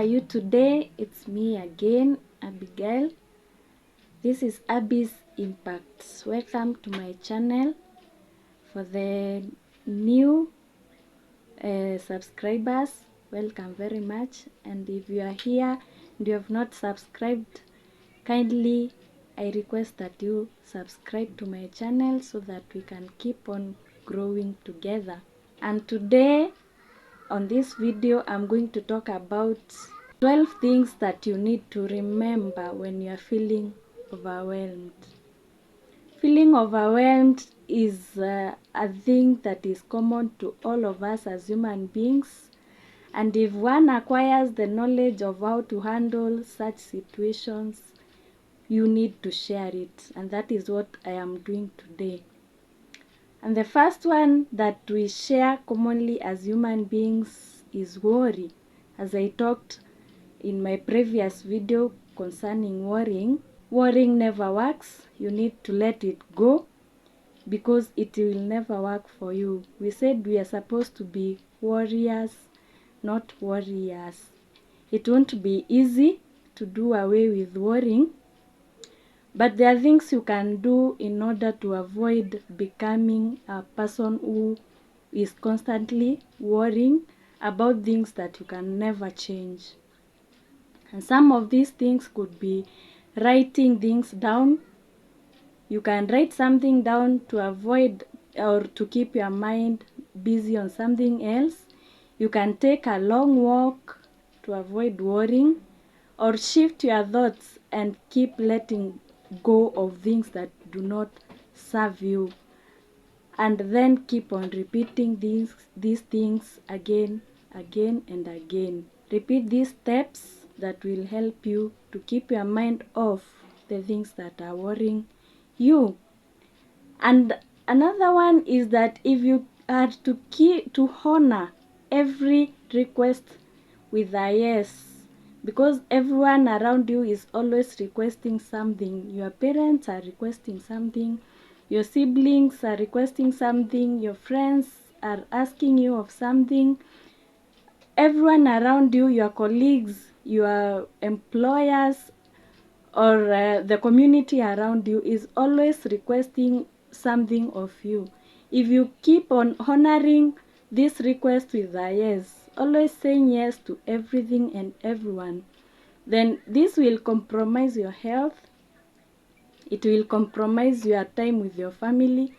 you today? It's me again, Abigail. This is Abby's Impact. Welcome to my channel. For the new subscribers, welcome very much. And if you are here and you have not subscribed, kindly I request that you subscribe to my channel so that we can keep on growing together. And today on this video, I'm going to talk about 12 things that you need to remember when you are feeling overwhelmed. Feeling overwhelmed is a thing that is common to all of us as human beings. And if one acquires the knowledge of how to handle such situations, you need to share it. And that is what I am doing today. And the first one that we share commonly as human beings is worry. As I talked in my previous video concerning worrying, worrying never works. You need to let it go because it will never work for you. We said we are supposed to be warriors, not warriors. It won't be easy to do away with worrying, but there are things you can do in order to avoid becoming a person who is constantly worrying about things that you can never change. And some of these things could be writing things down. You can write something down to avoid or to keep your mind busy on something else. You can take a long walk to avoid worrying, or shift your thoughts and keep letting go of things that do not serve you, and then keep on repeating these things again and again. Repeat these steps that will help you to keep your mind off the things that are worrying you. And another one is that if you are to honor every request with a yes, because everyone around you is always requesting something. Your parents are requesting something, your siblings are requesting something, your friends are asking you of something. Everyone around you, your colleagues, your employers, or the community around you is always requesting something of you. If you keep on honoring this request with a yes, always saying yes to everything and everyone, then this will compromise your health. It will compromise your time with your family.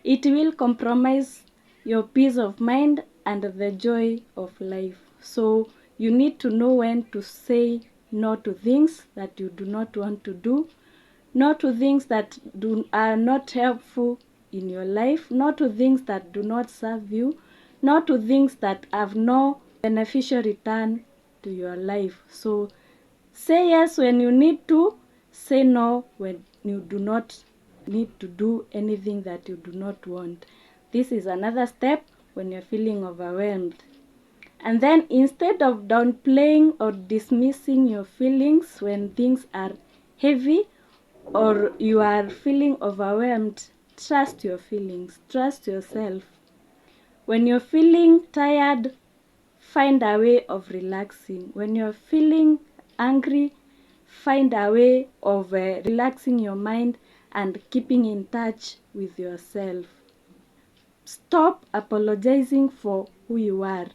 It will compromise your peace of mind and the joy of life. So you need to know when to say no to things that you do not want to do, no to things that are not helpful in your life, no to things that do not serve you, no to things that have no beneficial return to your life. So say yes when you need to, say no when you do not need to do anything that you do not want. This is another step when you're feeling overwhelmed. And then instead of downplaying or dismissing your feelings when things are heavy or you are feeling overwhelmed, trust your feelings, trust yourself. When you're feeling tired, find a way of relaxing. When you're feeling angry, find a way of relaxing your mind and keeping in touch with yourself. Stop apologizing for who you are.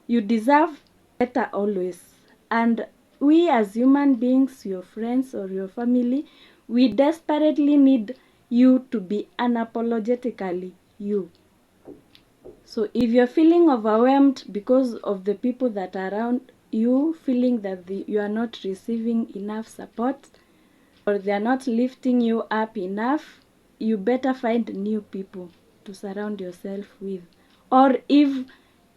You deserve better always. And we as human beings, your friends or your family, we desperately need you to be unapologetically you. So if you're feeling overwhelmed because of the people that are around you, feeling that you are not receiving enough support or they are not lifting you up enough, you better find new people to surround yourself with. Or if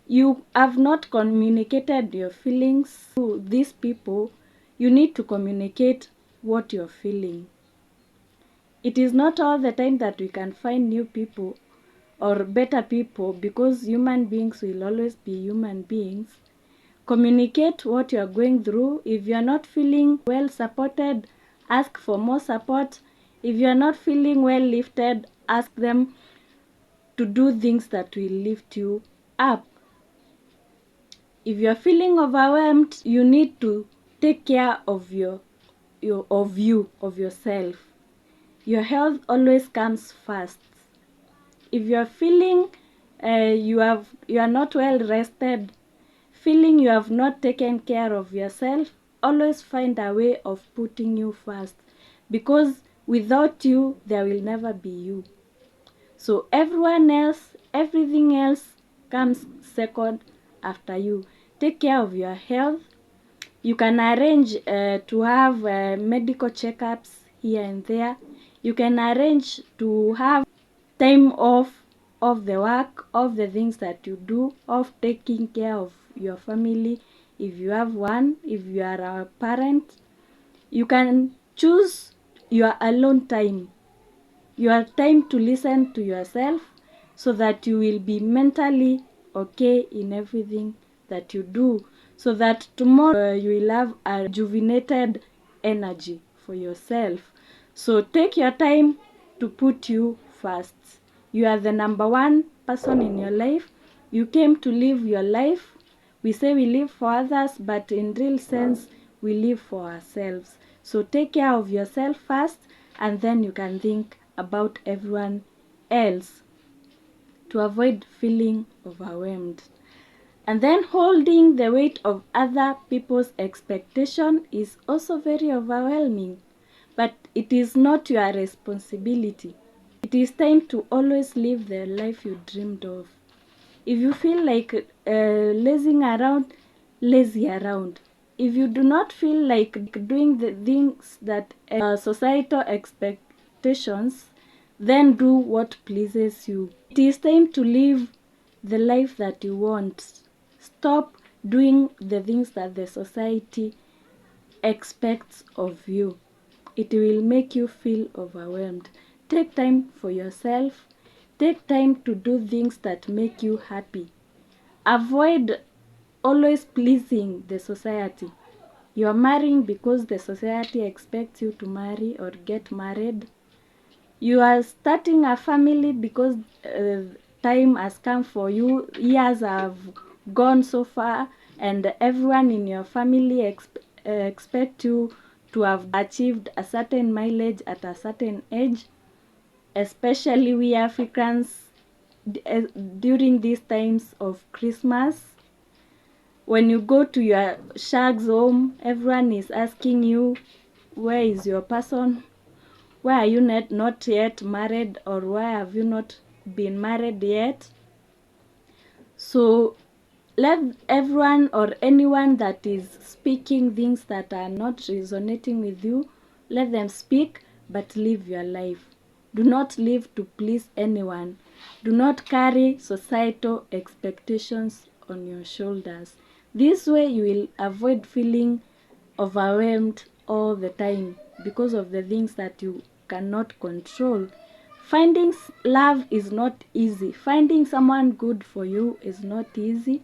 you have not communicated your feelings to these people, you need to communicate what you're feeling. It is not all the time that we can find new people or better people, because human beings will always be human beings. Communicate what you're going through. If you're not feeling well supported, ask for more support. If you're not feeling well lifted, ask them to do things that will lift you up. If you're feeling overwhelmed, you need to take care of yourself. Your health always comes first. If you're feeling you are not well rested, feeling you have not taken care of yourself, always find a way of putting you first, because without you there will never be you. So everything else comes second after you. Take care of your health. You can arrange to have medical checkups here and there. You can arrange to have time off of the work, of the things that you do, of taking care of your family. If you have one, if you are a parent, you can choose your alone time, your time to listen to yourself, so that you will be mentally okay in everything that you do, so that tomorrow you will have a rejuvenated energy for yourself. So take your time to put you first. You are the number one person in your life. You came to live your life. We say we live for others, but in real sense we live for ourselves. So take care of yourself first, and then you can think about everyone else to avoid feeling overwhelmed. And then holding the weight of other people's expectation is also very overwhelming, but it is not your responsibility. It is time to always live the life you dreamed of. If you feel like lazing around, lazy around. If you do not feel like doing the things that societal expectations, then do what pleases you. It is time to live the life that you want. Stop doing the things that the society expects of you. It will make you feel overwhelmed. Take time for yourself. Take time to do things that make you happy. Avoid always pleasing the society. You are marrying because the society expects you to marry or get married. You are starting a family because time has come for you. Years have gone so far, and everyone in your family expect you to have achieved a certain mileage at a certain age. Especially we Africans, during these times of Christmas, when you go to your shag's home, everyone is asking you, where is your person? Why are you not yet married, or why have you not been married yet? So let everyone or anyone that is speaking things that are not resonating with you, let them speak, but live your life. Do not live to please anyone. Do not carry societal expectations on your shoulders. This way you will avoid feeling overwhelmed all the time because of the things that you cannot control. Finding love is not easy. Finding someone good for you is not easy,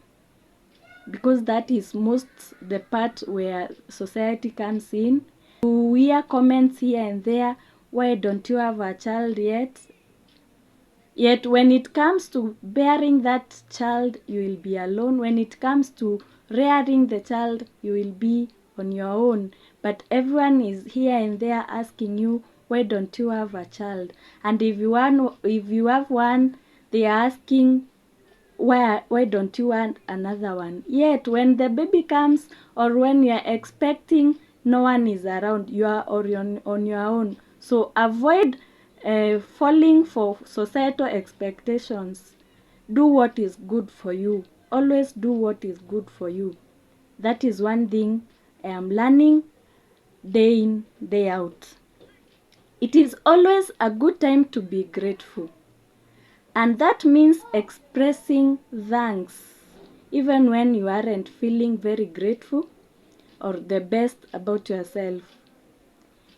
because that is most the part where society comes in. You hear comments here and there, why don't you have a child yet? Yet when it comes to bearing that child, you will be alone. When it comes to rearing the child, you will be on your own. But everyone is here and there asking you, why don't you have a child? And if you have one, they are asking, why don't you want another one? Yet when the baby comes, or when you are expecting, no one is around. You are on your own. So avoid falling for societal expectations. Do what is good for you. Always do what is good for you. That is one thing I am learning day in, day out. It is always a good time to be grateful. And that means expressing thanks, even when you aren't feeling very grateful or the best about yourself.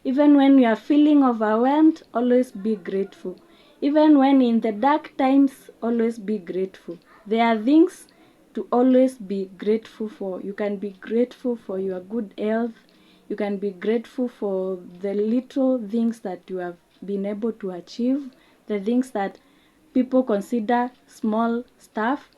Even when you are feeling overwhelmed, always be grateful. Even when in the dark times, always be grateful. There are things to always be grateful for. You can be grateful for your good health. You can be grateful for the little things that you have been able to achieve, the things that people consider small stuff.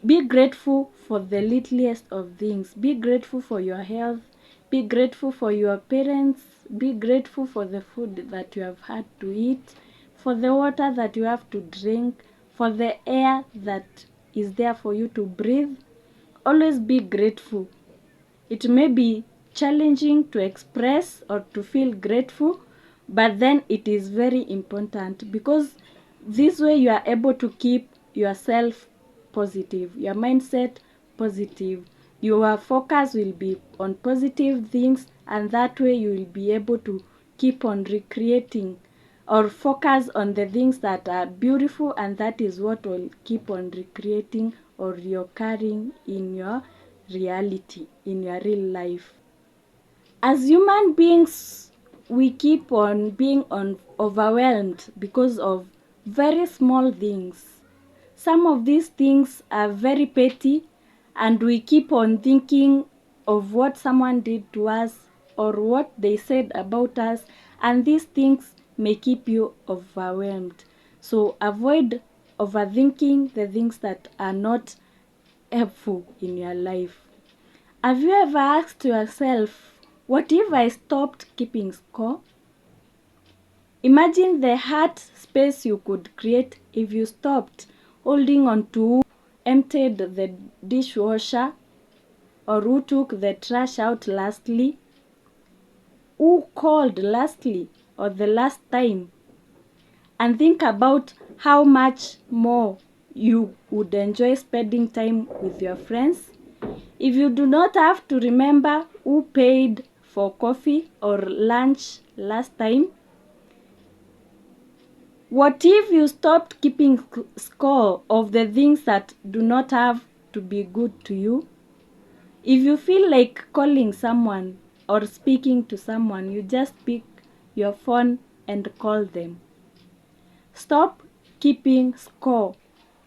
Be grateful for the littlest of things. Be grateful for your health. Be grateful for your parents. Be grateful for the food that you have had to eat, for the water that you have to drink, for the air that is there for you to breathe. Always be grateful. It may be challenging to express or to feel grateful, but then it is very important, because this way you are able to keep yourself positive, your mindset positive. Your focus will be on positive things, and that way you will be able to keep on recreating or focus on the things that are beautiful, and that is what will keep on recreating or reoccurring in your reality, in your real life. As human beings, we keep on being overwhelmed because of very small things. Some of these things are very petty, and we keep on thinking of what someone did to us or what they said about us, and these things may keep you overwhelmed. So avoid overthinking the things that are not helpful in your life. Have you ever asked yourself, what if I stopped keeping score? Imagine the heart space you could create if you stopped holding on to who emptied the dishwasher, or who took the trash out lastly, who called lastly or the last time, and think about how much more you would enjoy spending time with your friends if you do not have to remember who paid for coffee or lunch last time. What if you stopped keeping score of the things that do not have to be good to you? If you feel like calling someone or speaking to someone, you just pick your phone and call them. Stop keeping score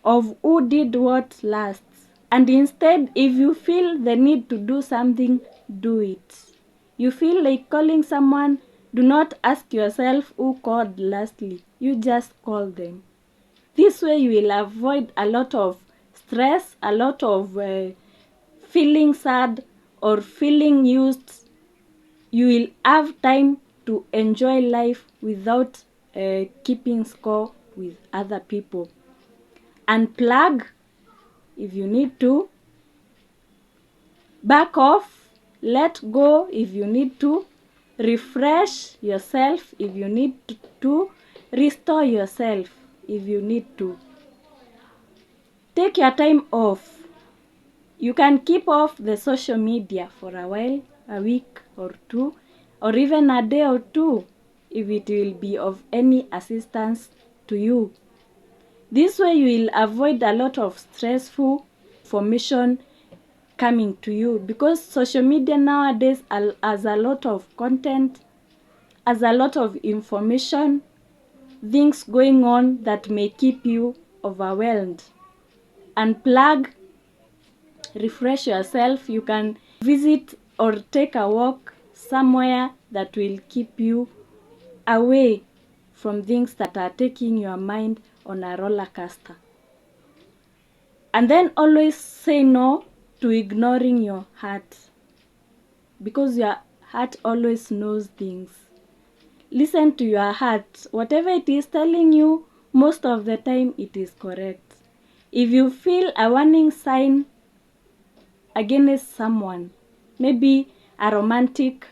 of who did what last. And instead, if you feel the need to do something, do it. You feel like calling someone, do not ask yourself who called lastly. You just call them. This way you will avoid a lot of stress, a lot of feeling sad or feeling used. You will have time to enjoy life without keeping score with other people. Unplug if you need to. Back off. Let go if you need to. Refresh yourself if you need to. Restore yourself if you need to. Take your time off. You can keep off the social media for a while, a week or two, or even a day or two, if it will be of any assistance to you. This way you will avoid a lot of stressful information coming to you, because social media nowadays has a lot of content, has a lot of information, things going on that may keep you overwhelmed. Unplug, refresh yourself. You can visit or take a walk somewhere that will keep you away from things that are taking your mind on a roller coaster. And then always say no to ignoring your heart, because your heart always knows things. Listen to your heart. Whatever it is telling you, most of the time it is correct. If you feel a warning sign against someone, maybe a romantic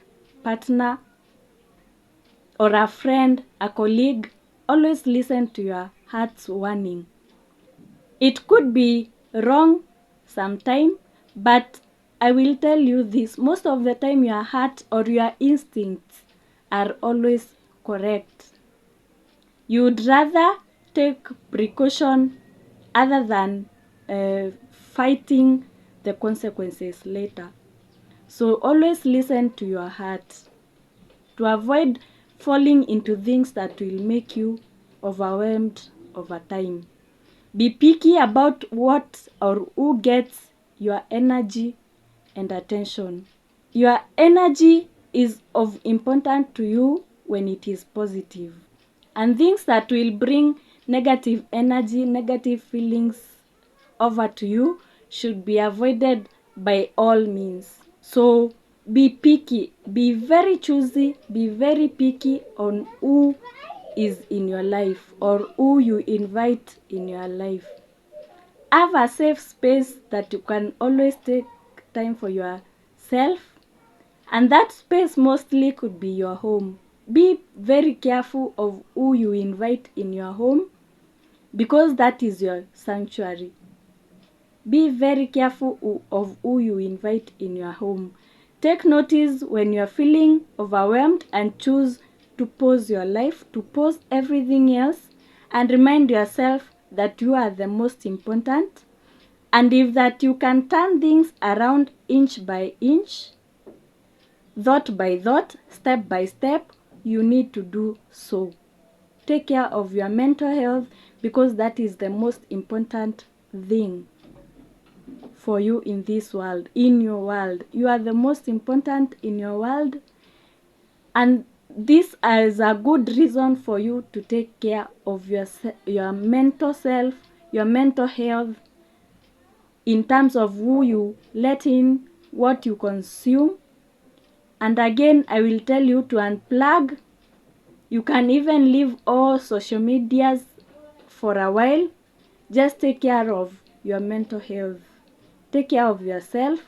partner or a friend, a colleague, always listen to your heart's warning. It could be wrong sometime, but I will tell you this, most of the time your heart or your instincts are always correct. You would rather take precaution other than fighting the consequences later. So always listen to your heart to avoid falling into things that will make you overwhelmed over time. Be picky about what or who gets your energy and attention. Your energy is of importance to you when it is positive. And things that will bring negative energy, negative feelings over to you, should be avoided by all means. So be picky, be very choosy, be very picky on who is in your life or who you invite in your life. Have a safe space that you can always take time for yourself, and that space mostly could be your home. Be very careful of who you invite in your home, because that is your sanctuary. Be very careful of who you invite in your home. Take notice when you're feeling overwhelmed and choose to pause your life, to pause everything else, and remind yourself that you are the most important. And if that you can turn things around inch by inch, thought by thought, step by step, you need to do so. Take care of your mental health, because that is the most important thing for you in this world, in your world. You are the most important in your world, and this is a good reason for you to take care of your mental self, your mental health, in terms of who you let in, what you consume. And again, I will tell you to unplug. You can even leave all social medias for a while. Just take care of your mental health. Take care of yourself.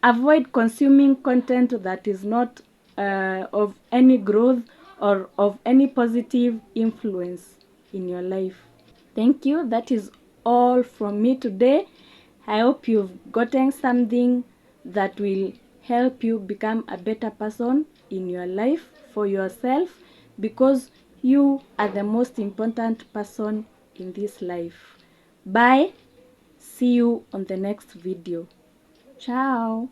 Avoid consuming content that is not of any growth or of any positive influence in your life. Thank you. That is all from me today. I hope you've gotten something that will help you become a better person in your life for yourself, because you are the most important person in this life. Bye. See you on the next video. Ciao.